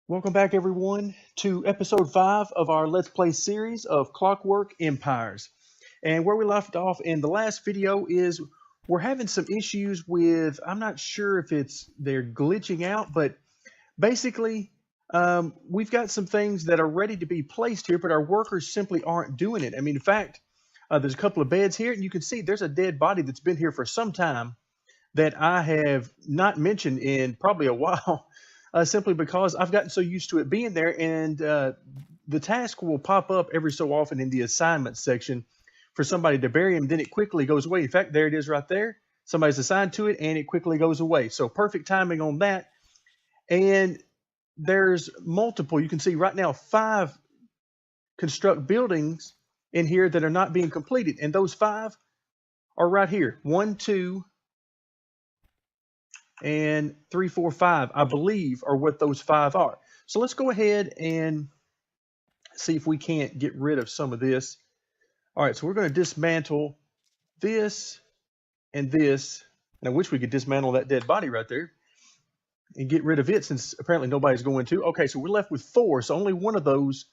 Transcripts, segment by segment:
Welcome back, everyone, to episode 5 of our Let's Play series of Clockwork Empires. And where we left off in the last video is we're having some issues with, I'm not sure if they're glitching out, but basically we've got some things that are ready to be placed here, but our workers simply aren't doing it. I mean, in fact, there's a couple of beds here, and you can see there's a dead body that's been here for some time that I have not mentioned in probably a while. Simply because I've gotten so used to it being there, and the task will pop up every so often in the assignment section for somebody to bury him, then it quickly goes away. In fact, there it is right there. Somebody's assigned to it, and it quickly goes away. So perfect timing on that. And there's multiple. You can see right now 5 construct buildings in here that are not being completed, and those 5 are right here. 1, 2, and 3, 4, 5, I believe, are what those 5 are. So let's go ahead and see if we can't get rid of some of this. All right, so we're going to dismantle this and this. And I wish we could dismantle that dead body right there and get rid of it, since apparently nobody's going to. Okay, so we're left with 4. So only one of those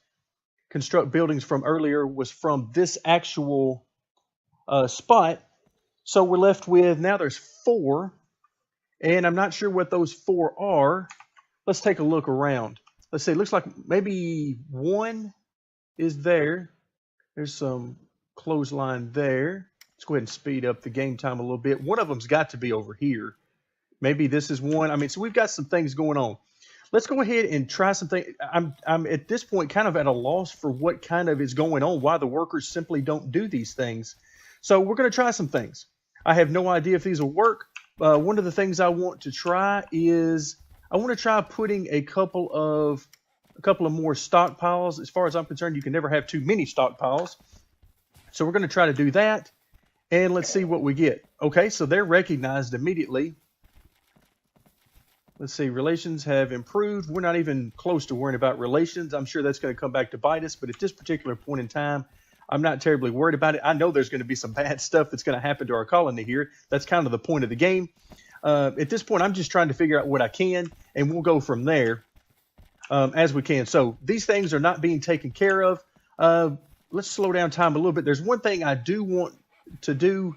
construct buildings from earlier was from this actual spot. So we're left with, now there's 4. And I'm not sure what those 4 are. Let's take a look around. Let's see, it looks like maybe 1 is there. There's some clothesline there. Let's go ahead and speed up the game time a little bit. One of them's got to be over here. Maybe this is 1. I mean, so we've got some things going on. Let's go ahead and try something. I'm at this point kind of at a loss for what kind of is going on, why the workers simply don't do these things. So we're going to try some things. I have no idea if these will work. One of the things I want to try is I want to try putting a couple of more stockpiles. As far as I'm concerned, you can never have too many stockpiles. So we're going to try to do that, and let's see what we get. Okay, so they're recognized immediately. Let's see, relations have improved. We're not even close to worrying about relations. I'm sure that's going to come back to bite us, but at this particular point in time, I'm not terribly worried about it. I know there's going to be some bad stuff that's going to happen to our colony here. That's kind of the point of the game. At this point, I'm just trying to figure out what I can, and we'll go from there as we can. So these things are not being taken care of. Let's slow down time a little bit. There's one thing I do want to do,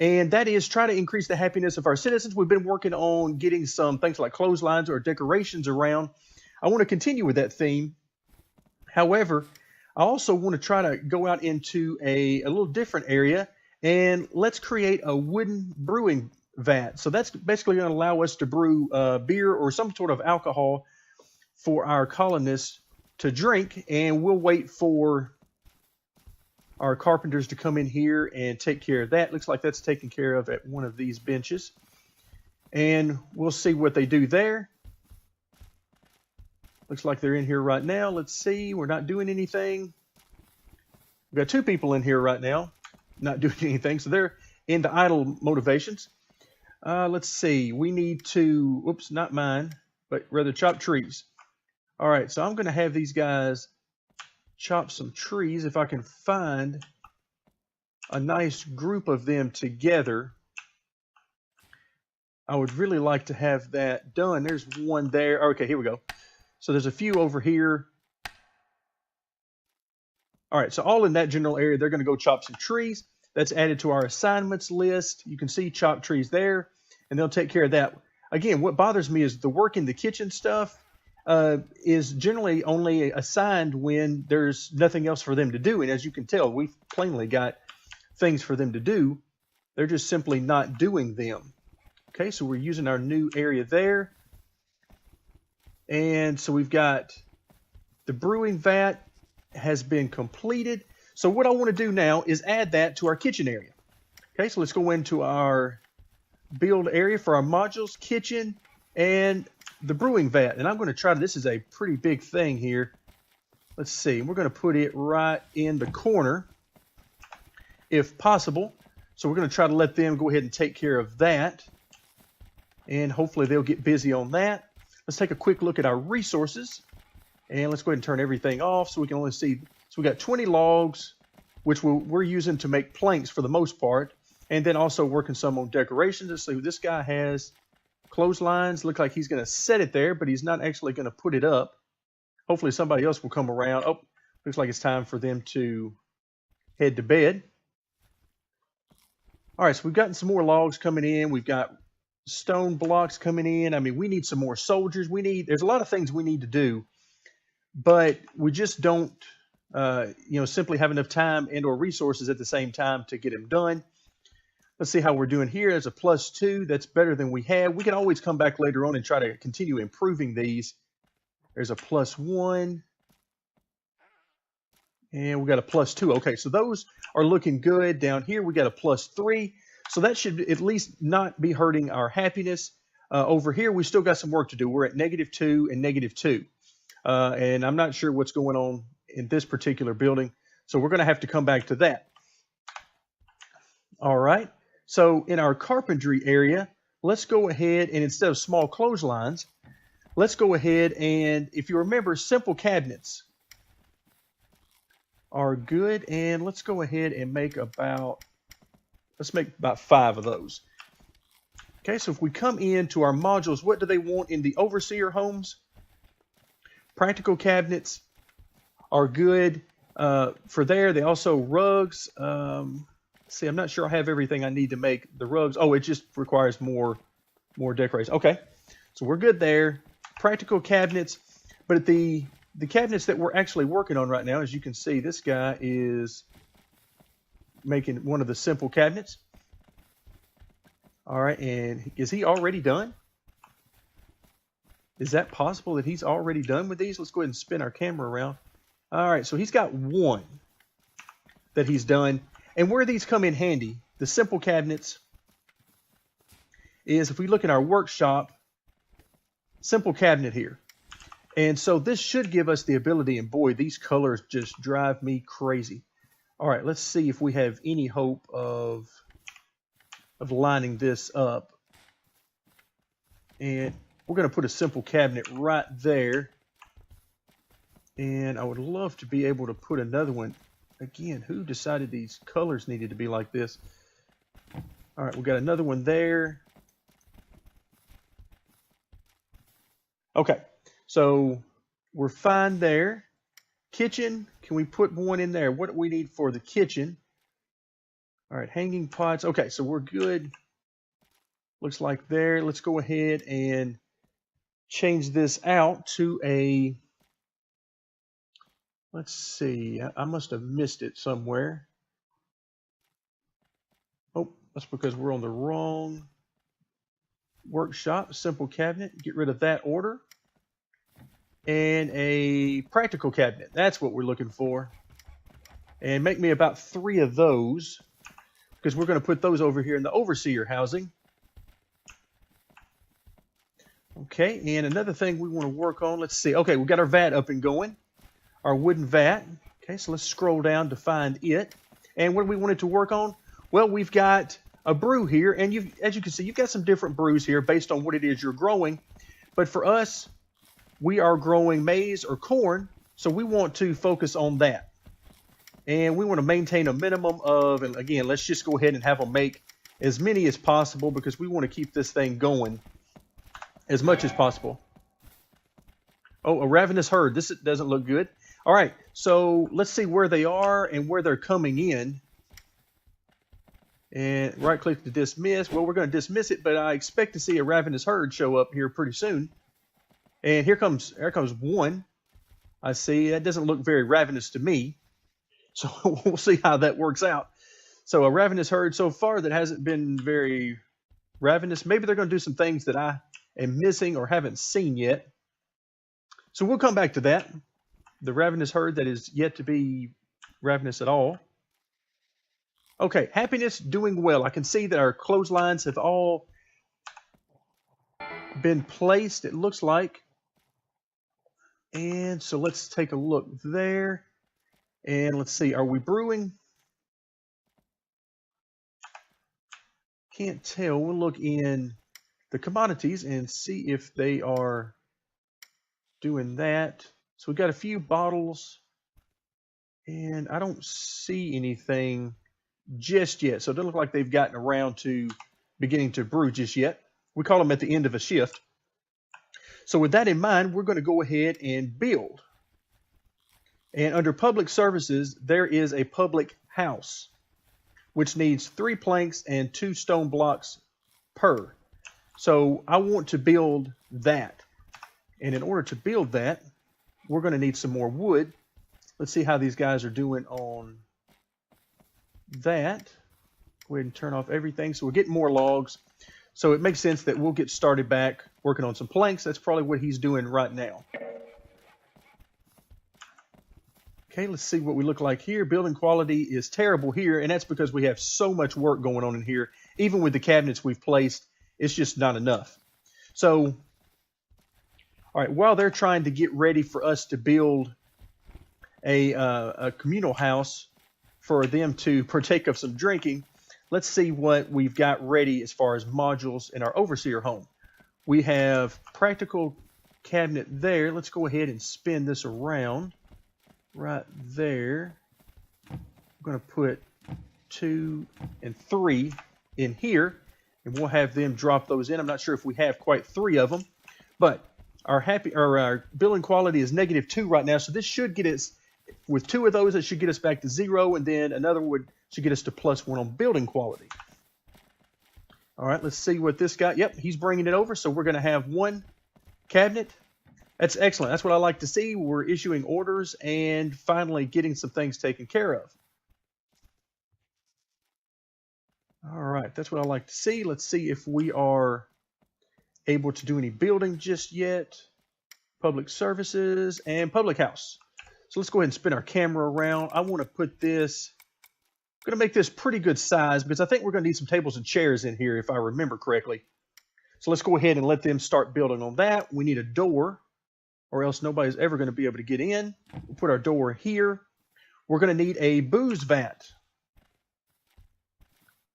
and that is try to increase the happiness of our citizens. We've been working on getting some things like clotheslines or decorations around. I want to continue with that theme. However, I also want to try to go out into a little different area, and let's create a wooden brewing vat. So that's basically going to allow us to brew beer or some sort of alcohol for our colonists to drink, and we'll wait for our carpenters to come in here and take care of that. Looks like that's taken care of at one of these benches, and we'll see what they do there. Looks like they're in here right now. Let's see. We're not doing anything. We've got 2 people in here right now not doing anything. So they're in the idle motivations. Let's see. We need to, oops, not mine, but rather chop trees. All right. So I'm going to have these guys chop some trees if I can find a nice group of them together. I would really like to have that done. There's one there. Okay, here we go. So there's a few over here. All right, so all in that general area, they're going to go chop some trees. That's added to our assignments list. You can see chop trees there, and they'll take care of that. Again, what bothers me is the work in the kitchen stuff is generally only assigned when there's nothing else for them to do. And as you can tell, we've plainly got things for them to do. They're just simply not doing them. Okay, so we're using our new area there. And so we've got the brewing vat has been completed. So what I want to do now is add that to our kitchen area. Okay, so let's go into our build area for our modules, kitchen, and the brewing vat. And I'm going to try to, this is a pretty big thing here. Let's see, we're going to put it right in the corner if possible. So we're going to try to let them go ahead and take care of that. And hopefully they'll get busy on that. Let's take a quick look at our resources, and let's go ahead and turn everything off so we can only see. So we got 20 logs, which we're using to make planks for the most part, and then also working some on decorations. Let's see what this guy has. Clotheslines, look like he's going to set it there, but he's not actually going to put it up. Hopefully somebody else will come around. Oh, looks like it's time for them to head to bed. All right, so we've gotten some more logs coming in. We've got stone blocks coming in. I mean, we need some more soldiers. There's a lot of things we need to do, but we just don't, simply have enough time and or resources at the same time to get them done. Let's see how we're doing here. There's a +2. That's better than we had. We can always come back later on and try to continue improving these. There's a +1. And we got a +2. Okay, so those are looking good. Down here, we got a +3. So that should at least not be hurting our happiness. Over here, we still got some work to do. We're at -2 and -2. And I'm not sure what's going on in this particular building. So we're going to have to come back to that. All right. So in our carpentry area, let's go ahead and instead of small clotheslines, let's go ahead and, if you remember, simple cabinets are good. And let's go ahead and make about 5 of those. Okay, so if we come into our modules, what do they want in the overseer homes? Practical cabinets are good for there. They also rugs. See, I'm not sure I have everything I need to make the rugs. Oh, it just requires more decoration. Okay, so we're good there. Practical cabinets, but the cabinets that we're actually working on right now, as you can see, this guy is making one of the simple cabinets. All right, and is he already done? Is that possible that he's already done with these? Let's go ahead and spin our camera around. All right, so he's got one that he's done. And where these come in handy, the simple cabinets, is if we look at our workshop, simple cabinet here. And so this should give us the ability, and boy, these colors just drive me crazy. All right, let's see if we have any hope of lining this up. And we're going to put a simple cabinet right there. And I would love to be able to put another one. Again, who decided these colors needed to be like this? All right, we got another one there. Okay, so we're fine there. Kitchen, can we put one in there? What do we need for the kitchen? All right, hanging pots. Okay, so we're good. Looks like there. Let's go ahead and change this out to a... Let's see, I must have missed it somewhere. Oh, that's because we're on the wrong workshop. Simple cabinet, get rid of that order. And a practical cabinet, that's what we're looking for. And make me about 3 of those, because we're going to put those over here in the overseer housing. Okay, and another thing we want to work on, let's see. Okay, we've got our vat up and going. Our wooden vat. Okay, so let's scroll down to find it. And what do we want it to work on? Well, we've got a brew here, and as you can see, you've got some different brews here based on what it is you're growing. But for us, we are growing maize or corn, so we want to focus on that. And we want to maintain a minimum of, and again, let's just go ahead and have them make as many as possible because we want to keep this thing going as much as possible. Oh, a ravenous herd. This doesn't look good. All right, so let's see where they are and where they're coming in. And right-click to dismiss. Well, we're going to dismiss it, but I expect to see a ravenous herd show up here pretty soon. And here comes one. I see. That doesn't look very ravenous to me. So we'll see how that works out. So a ravenous herd so far that hasn't been very ravenous. Maybe they're going to do some things that I am missing or haven't seen yet. So we'll come back to that. The ravenous herd that is yet to be ravenous at all. Okay, happiness, doing well. I can see that our clotheslines have all been placed, it looks like. And so let's take a look there. And let's see, are we brewing? Can't tell. We'll look in the commodities and see if they are doing that. So we've got a few bottles, and I don't see anything just yet. So it doesn't look like they've gotten around to beginning to brew just yet. We call them at the end of a shift. So with that in mind, we're going to go ahead and build. And under public services, there is a public house, which needs 3 planks and 2 stone blocks per. So I want to build that. And in order to build that, we're going to need some more wood. Let's see how these guys are doing on that. Go ahead and turn off everything. So we're getting more logs. So it makes sense that we'll get started back working on some planks. That's probably what he's doing right now. Okay, let's see what we look like here. Building quality is terrible here, and that's because we have so much work going on in here. Even with the cabinets we've placed, it's just not enough. So, all right, while they're trying to get ready for us to build a communal house for them to partake of some drinking, let's see what we've got ready as far as modules in our overseer home. We have practical cabinet there. Let's go ahead and spin this around. Right there. I'm going to put 2 and 3 in here, and we'll have them drop those in. I'm not sure if we have quite 3 of them, but our building quality is -2 right now, so this should get us, with 2 of those, it should get us back to 0, and then another should get us to +1 on building quality. All right, let's see what this guy, yep, he's bringing it over, so we're going to have 1 cabinet. That's excellent. That's what I like to see. We're issuing orders and finally getting some things taken care of. All right, that's what I like to see. Let's see if we are able to do any building just yet. Public services and public house. So let's go ahead and spin our camera around. I want to put this, I'm going to make this pretty good size because I think we're going to need some tables and chairs in here if I remember correctly. So let's go ahead and let them start building on that. We need a door, or else nobody's ever going to be able to get in. We'll put our door here. We're going to need a booze vat.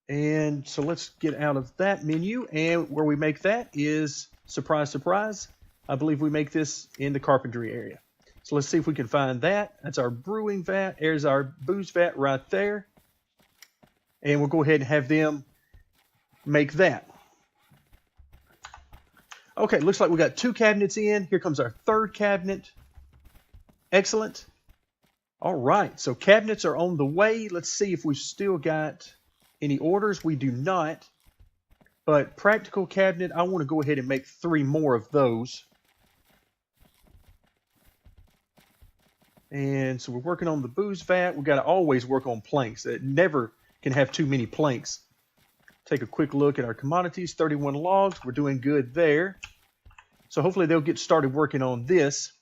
And so let's get out of that menu. And where we make that is, surprise, surprise, I believe we make this in the carpentry area. So let's see if we can find that. That's our brewing vat. There's our booze vat right there. And we'll go ahead and have them make that. Okay, looks like we got 2 cabinets in. Here comes our 3rd cabinet. Excellent. All right, so cabinets are on the way. Let's see if we've still got any orders. We do not. But practical cabinet, I want to go ahead and make 3 more of those. And so we're working on the booze vat. We've got to always work on planks. It never can have too many planks. Take a quick look at our commodities, 31 logs. We're doing good there. So hopefully they'll get started working on this.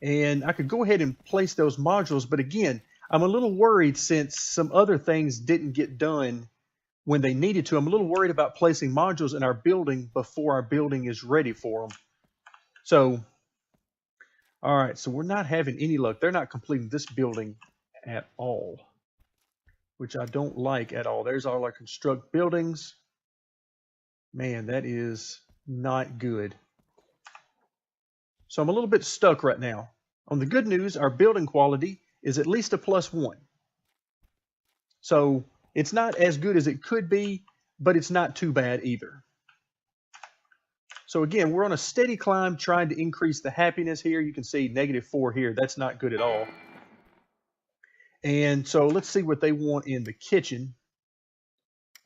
And I could go ahead and place those modules. But again, I'm a little worried since some other things didn't get done when they needed to. I'm a little worried about placing modules in our building before our building is ready for them. So, all right, so we're not having any luck. They're not completing this building at all, which I don't like at all. There's all our construct buildings. Man, that is not good. So I'm a little bit stuck right now. On the good news, our building quality is at least a +1. So it's not as good as it could be, but it's not too bad either. So again, we're on a steady climb trying to increase the happiness here. You can see -4 here. That's not good at all. And so let's see what they want in the kitchen.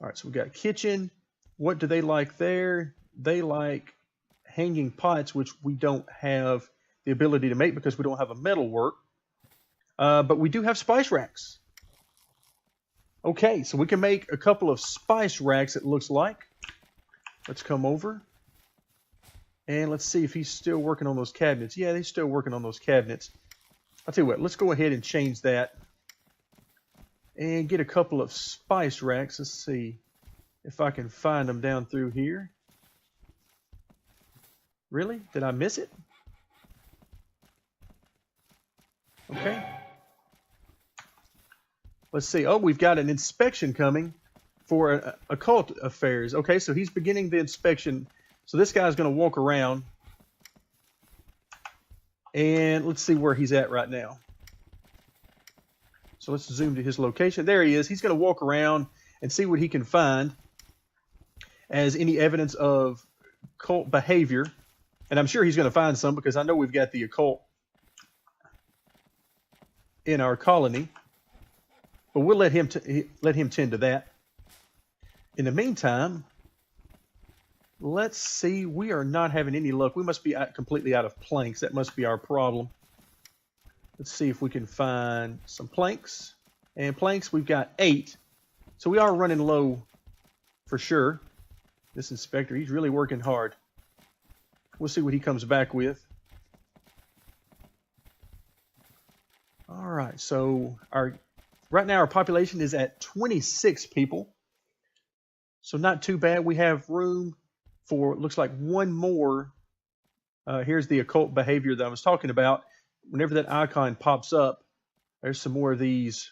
All right, so we got kitchen. What do they like there? They like hanging pots, which we don't have the ability to make because we don't have a metal work. But we do have spice racks. Okay, so we can make a couple of spice racks, it looks like. Let's come over. And let's see if he's still working on those cabinets. Yeah, he's still working on those cabinets. I'll tell you what, let's go ahead and change that. And get a couple of spice racks. Let's see if I can find them down through here. Really? Did I miss it? Okay. Let's see. Oh, we've got an inspection coming for occult affairs. Okay, so he's beginning the inspection. So this guy's going to walk around. And let's see where he's at right now. So let's zoom to his location. There he is. He's going to walk around and see what he can find. as any evidence of cult behavior. And I'm sure he's going to find some because I know we've got the occult in our colony. But we'll let him tend to that. In the meantime, let's see. We are not having any luck. We must be completely out of planks. That must be our problem. Let's see if we can find some planks. And planks, we've got 8. So we are running low for sure. This inspector, he's really working hard. We'll see what he comes back with. All right, so right now our population is at 26 people. So not too bad. We have room for, looks like, one more. Here's the occult behavior that I was talking about. Whenever that icon pops up, there's some more of these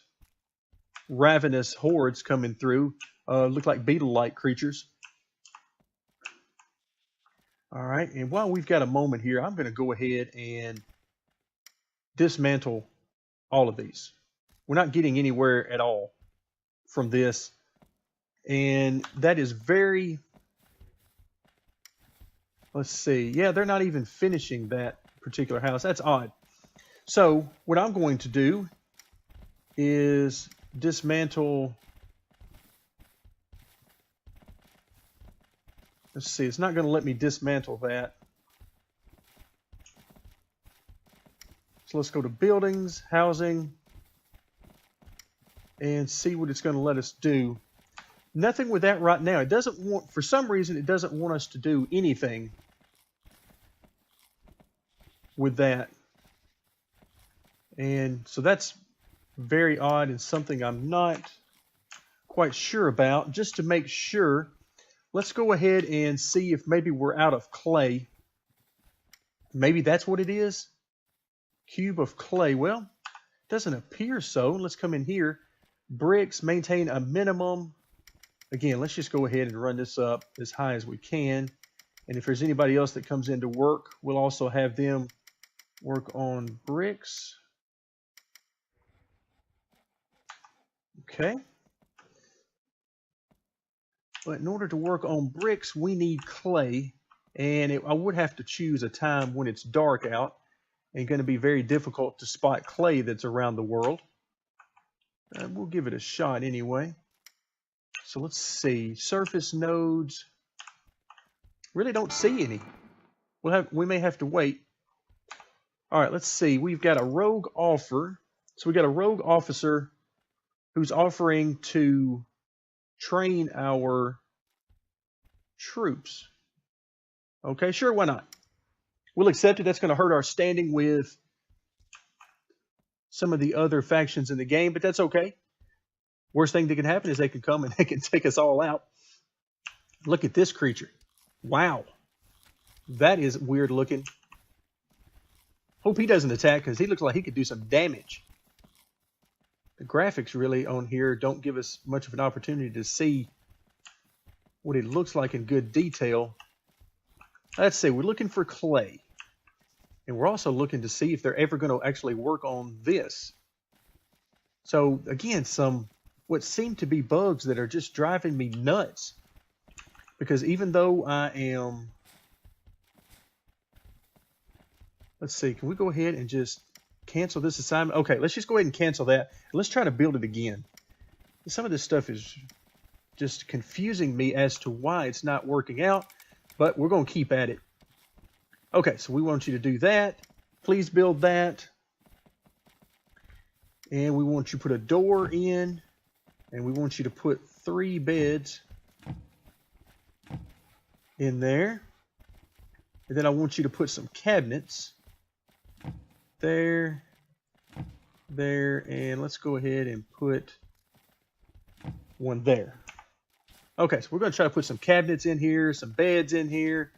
ravenous hordes coming through. Look like beetle-like creatures. All right, and while we've got a moment here, I'm going to go ahead and dismantle all of these. We're not getting anywhere at all from this. And that is very, let's see. Yeah, they're not even finishing that particular house. That's odd. So what I'm going to do is dismantle. Let's see. It's not going to let me dismantle that. So let's go to buildings, housing, and see what it's going to let us do. Nothing with that right now. It doesn't want, for some reason, it doesn't want us to do anything with that. And so that's very odd and something I'm not quite sure about. Just to make sure, let's go ahead and see if maybe we're out of clay. Maybe that's what it is. Cube of clay. Well, it doesn't appear so. Let's come in here. Bricks, maintain a minimum. Again, let's just go ahead and run this up as high as we can. And if there's anybody else that comes into work, we'll also have them work on bricks. Okay. But in order to work on bricks, we need clay. And I would have to choose a time when it's dark out. And going to be very difficult to spot clay that's around the world. We'll give it a shot anyway. So let's see, surface nodes. Really don't see any. We may have to wait. All right, let's see. We've got a rogue offer. So we got a rogue officer who's offering to train our troops. Okay, sure, why not? We'll accept it. That's going to hurt our standing with some of the other factions in the game, but that's okay. Worst thing that can happen is they can come and they can take us all out. Look at this creature. Wow. That is weird looking. Hope he doesn't attack because he looks like he could do some damage. The graphics really on here don't give us much of an opportunity to see what it looks like in good detail. Let's see. We're looking for clay. And we're also looking to see if they're ever going to actually work on this. So, again, what seem to be bugs that are just driving me nuts. Because even though I am... Let's see, can we go ahead and just cancel this assignment? Okay, let's just go ahead and cancel that. Let's try to build it again. Some of this stuff is just confusing me as to why it's not working out. But we're going to keep at it. Okay, so we want you to do that. Please build that. And we want you to put a door in. And we want you to put 3 beds in there. And then I want you to put some cabinets there, there, and let's go ahead and put one there. Okay, so we're going to try to put some cabinets in here, some beds in here,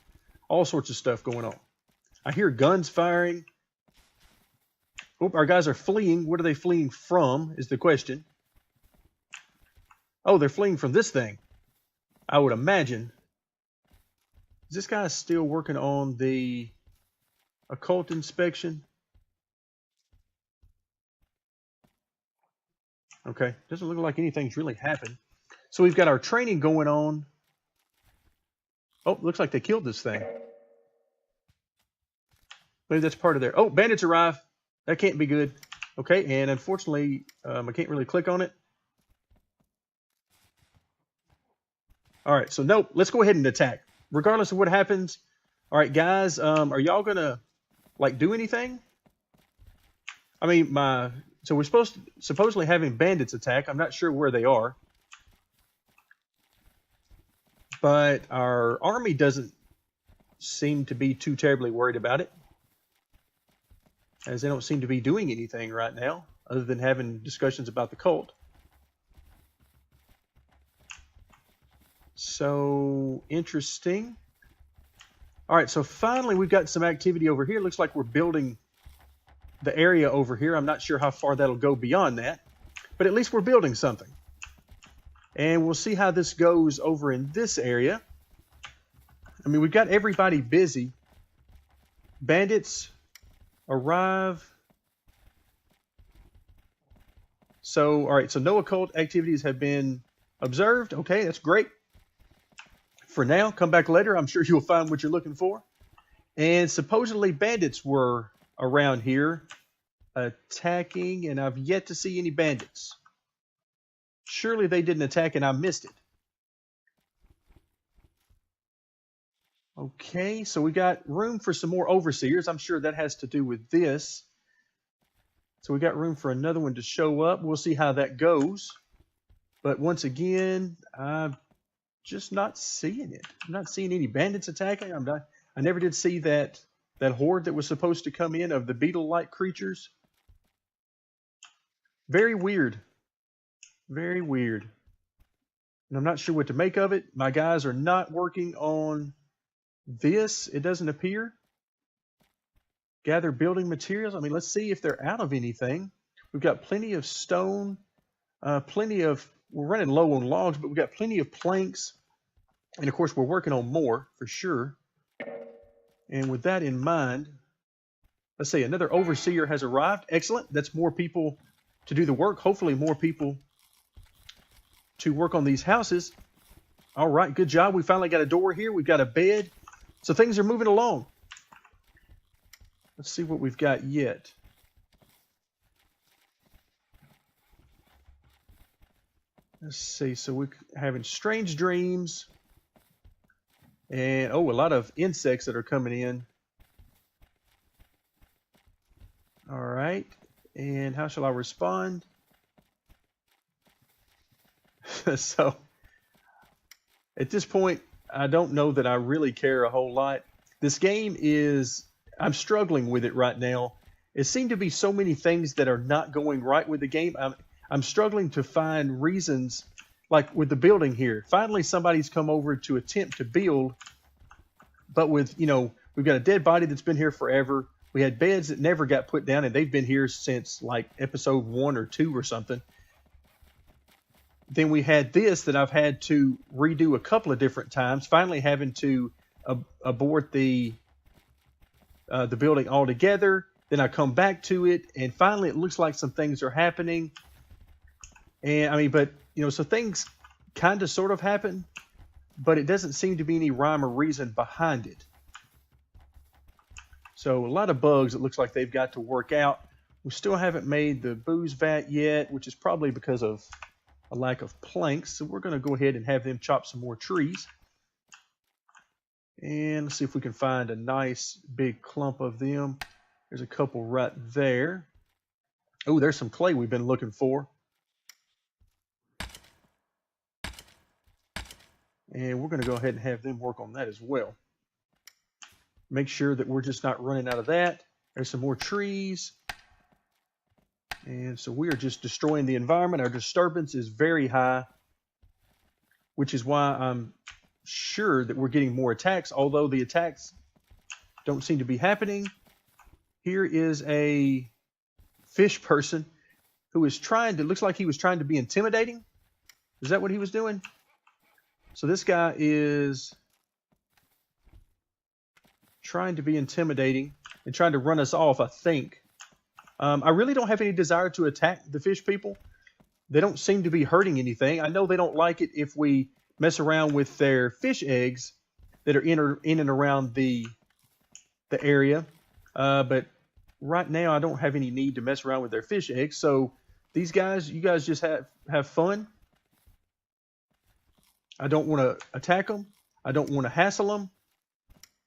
all sorts of stuff going on. I hear guns firing. Oh, our guys are fleeing. What are they fleeing from is the question. Oh, they're fleeing from this thing, I would imagine. Is this guy still working on the occult inspection? Okay, doesn't look like anything's really happened. So we've got our training going on. Oh, looks like they killed this thing. Maybe that's part of their... Oh, bandits arrive. That can't be good. Okay, and unfortunately, I can't really click on it. All right, so nope, let's go ahead and attack. Regardless of what happens. All right, guys, are y'all gonna like do anything? I mean, so we're supposedly having bandits attack. I'm not sure where they are, but our army doesn't seem to be too terribly worried about it, as they don't seem to be doing anything right now other than having discussions about the cult. So interesting. All right, so finally we've got some activity over here. Looks like we're building the area over here. I'm not sure how far that'll go beyond that, but at least we're building something. And we'll see how this goes over in this area. I mean, we've got everybody busy. Bandits arrive. So, all right, so no occult activities have been observed. Okay, that's great. For now, come back later. I'm sure you'll find what you're looking for. And supposedly bandits were around here attacking, and I've yet to see any bandits. Surely they didn't attack and I missed it. Okay, so we got room for some more overseers. I'm sure that has to do with this. So we got room for another one to show up. We'll see how that goes. But once again, I'm just not seeing it. I'm not seeing any bandits attacking. I never did see that horde that was supposed to come in of the beetle-like creatures. Very weird. Very weird. And I'm not sure what to make of it. My guys are not working on this, it doesn't appear. Gather building materials. I mean, let's see if they're out of anything. We've got plenty of stone, we're running low on logs, but we've got plenty of planks. And of course, we're working on more for sure. And with that in mind, let's see, another overseer has arrived. Excellent. That's more people to do the work. Hopefully more people to work on these houses. All right, good job. We finally got a door here. We've got a bed. So things are moving along. Let's see what we've got yet. Let's see. So we're having strange dreams. And, oh, a lot of insects that are coming in. All right. And how shall I respond? So, at this point, I don't know that I really care a whole lot. This game is, I'm struggling with it right now. It seems to be so many things that are not going right with the game. I'm struggling to find reasons, like with the building here. Finally, somebody's come over to attempt to build, but with, we've got a dead body that's been here forever. We had beds that never got put down, and they've been here since like episode 1 or 2 or something. Then we had this that I've had to redo a couple of different times, finally having to abort the building altogether. Then I come back to it, and finally it looks like some things are happening. And I mean, but, so things kind of sort of happen, but it doesn't seem to be any rhyme or reason behind it. So a lot of bugs it looks like they've got to work out. We still haven't made the booze vat yet, which is probably because of a lack of planks. So we're going to go ahead and have them chop some more trees. And let's see if we can find a nice big clump of them. There's a couple right there. Oh, there's some clay we've been looking for. And we're going to go ahead and have them work on that as well. Make sure that we're just not running out of that. There's some more trees. And so we are just destroying the environment. Our disturbance is very high, which is why I'm sure that we're getting more attacks, although the attacks don't seem to be happening. Here is a fish person who is looks like he was trying to be intimidating. Is that what he was doing? So this guy is trying to be intimidating and trying to run us off, I think. I really don't have any desire to attack the fish people. They don't seem to be hurting anything. I know they don't like it if we mess around with their fish eggs, that are in and around the area. But right now, I don't have any need to mess around with their fish eggs. So these guys, you guys just have fun. I don't want to attack them. I don't want to hassle them.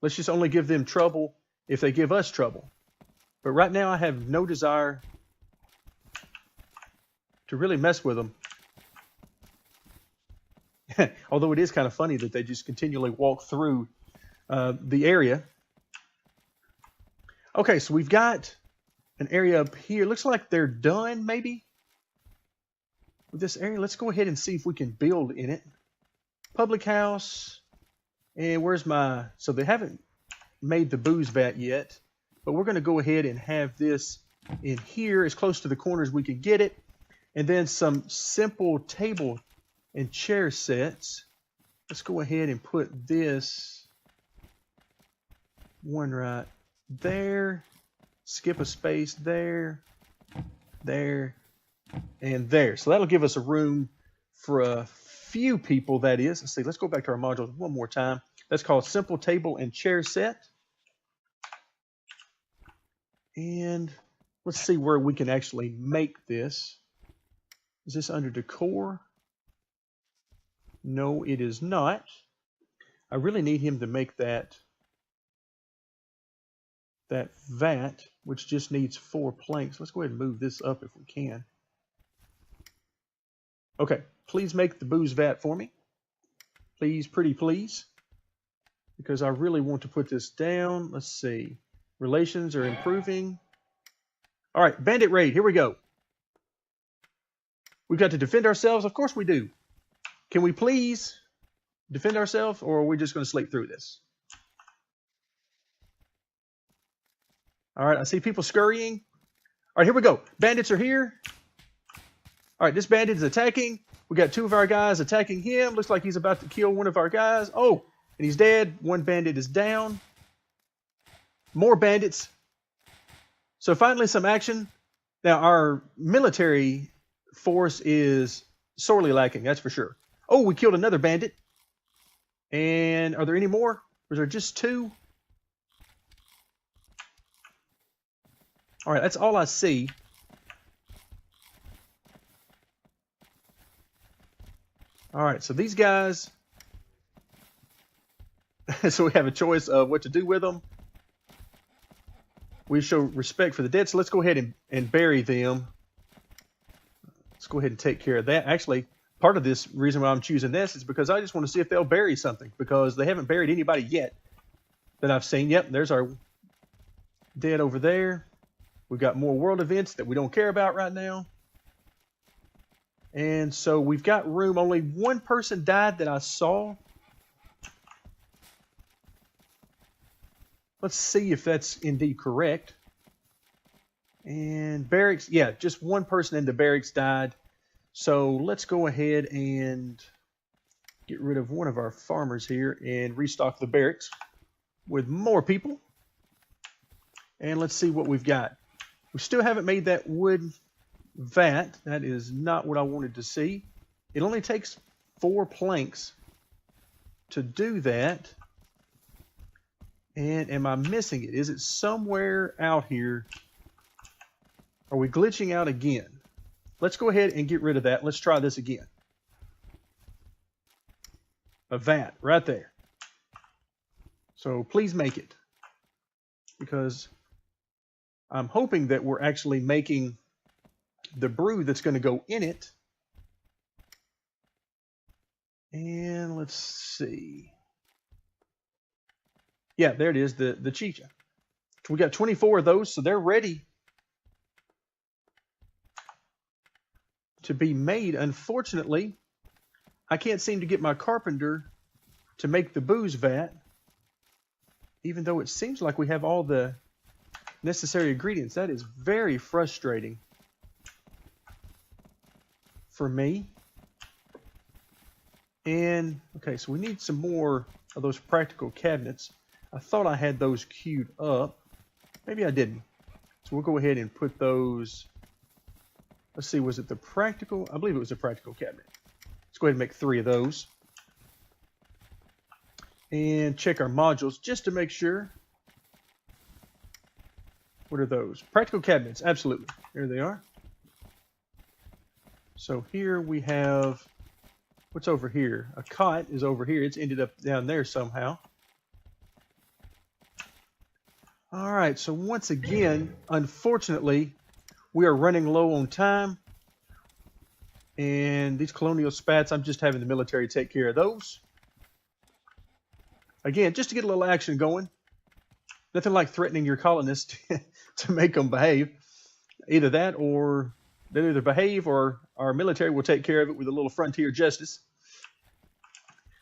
Let's just only give them trouble if they give us trouble. But right now, I have no desire to really mess with them. Although it is kind of funny that they just continually walk through the area. Okay, so we've got an area up here. Looks like they're done, maybe, with this area. Let's go ahead and see if we can build in it. Public house. And where's my... So they haven't made the booze vat yet. But we're going to go ahead and have this in here as close to the corner as we can get it. And then some simple table and chair sets. Let's go ahead and put this one right there. Skip a space there, there, and there. So that'll give us a room for a few people, that is. Let's see, let's go back to our modules one more time. That's called Simple Table and Chair Set. And let's see where we can actually make this. Is this under Decor? No, it is not. I really need him to make that vat, which just needs 4 planks. Let's go ahead and move this up if we can. Okay, please make the booze vat for me. Please, pretty please. Because I really want to put this down. Let's see. Relations are improving. All right, bandit raid, here we go. We've got to defend ourselves. Of course we do. Can we please defend ourselves, or are we just going to sleep through this? All right, I see people scurrying. All right, here we go. Bandits are here. All right, this bandit is attacking. We got 2 of our guys attacking him. Looks like he's about to kill one of our guys. Oh, and he's dead. 1 bandit is down. More bandits. So finally some action. Now our military force is sorely lacking, that's for sure. Oh, we killed another bandit. And are there any more? Or is there just 2? All right, that's all I see. All right, so these guys, so we have a choice of what to do with them. We show respect for the dead, so let's go ahead and bury them. Let's go ahead and take care of that. Actually, part of this reason why I'm choosing this is because I just want to see if they'll bury something, because they haven't buried anybody yet that I've seen. Yep, there's our dead over there. We've got more world events that we don't care about right now. And so we've got room. Only 1 person died that I saw. Let's see if that's indeed correct. And barracks, yeah, just 1 person in the barracks died. So let's go ahead and get rid of one of our farmers here and restock the barracks with more people. And let's see what we've got. We still haven't made that wood vat. That is not what I wanted to see. It only takes 4 planks to do that. And am I missing it? Is it somewhere out here? Are we glitching out again? Let's go ahead and get rid of that. Let's try this again. A vat right there. So please make it, because I'm hoping that we're actually making the brew that's going to go in it. And let's see. Yeah, there it is, the chicha. We got 24 of those, so they're ready to be made. Unfortunately, I can't seem to get my carpenter to make the booze vat, even though it seems like we have all the necessary ingredients. That is very frustrating for me. And okay, so we need some more of those practical cabinets. I thought I had those queued up. Maybe I didn't. So we'll go ahead and put those. Let's see, was it the practical? I believe it was a practical cabinet. Let's go ahead and make 3 of those. and check our modules just to make sure. What are those? Practical cabinets, absolutely. There they are. So here we have, what's over here? A cot is over here. It's ended up down there somehow. All right, so once again, unfortunately, we are running low on time. And these colonial spats, I'm just having the military take care of those. Again, just to get a little action going. Nothing like threatening your colonists to make them behave. Either that or they'll either behave or our military will take care of it with a little frontier justice.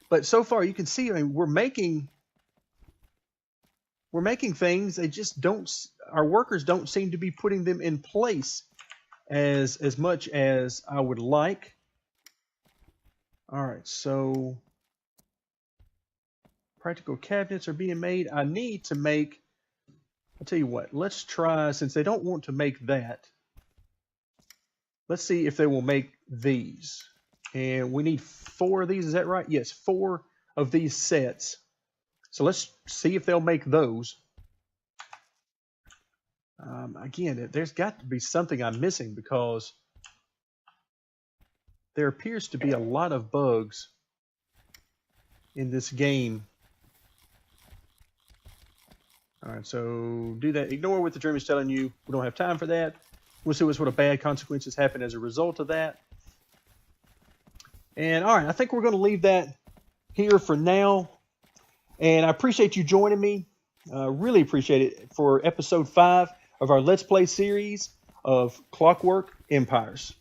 But so far you can see, I mean, we're making things, they just don't, our workers don't seem to be putting them in place as much as I would like. All right, so practical cabinets are being made. I need to make, I'll tell you what, let's try, since they don't want to make that, let's see if they will make these. And we need 4 of these, is that right? Yes, 4 of these sets. So let's see if they'll make those. Again, there's got to be something I'm missing because there appears to be a lot of bugs in this game. All right, so do that. Ignore what the dream is telling you. We don't have time for that. We'll see what sort of bad consequences happen as a result of that. And all right, I think we're going to leave that here for now. And I appreciate you joining me. Really appreciate it for episode 5 of our Let's Play series of Clockwork Empires.